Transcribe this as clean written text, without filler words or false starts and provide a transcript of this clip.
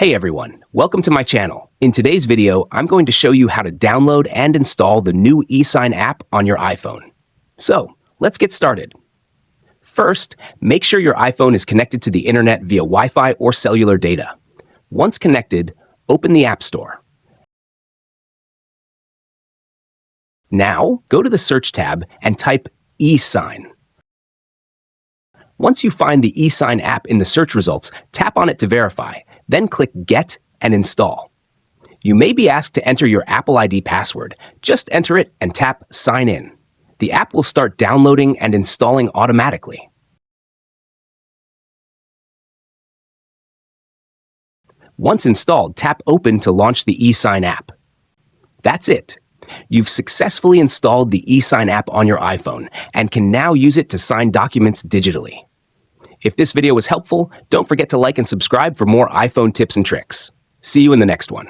Hey everyone, welcome to my channel. In today's video, I'm going to show you how to download and install the new eSign app on your iPhone. So, let's get started. First, make sure your iPhone is connected to the internet via Wi-Fi or cellular data. Once connected, open the App Store. Now, go to the Search tab and type eSign. Once you find the eSign app in the search results, tap on it to verify. Then click Get and Install. You may be asked to enter your Apple ID password. Just enter it and tap Sign In. The app will start downloading and installing automatically. Once installed, tap Open to launch the eSign app. That's it. You've successfully installed the eSign app on your iPhone and can now use it to sign documents digitally. If this video was helpful, don't forget to like and subscribe for more iPhone tips and tricks. See you in the next one.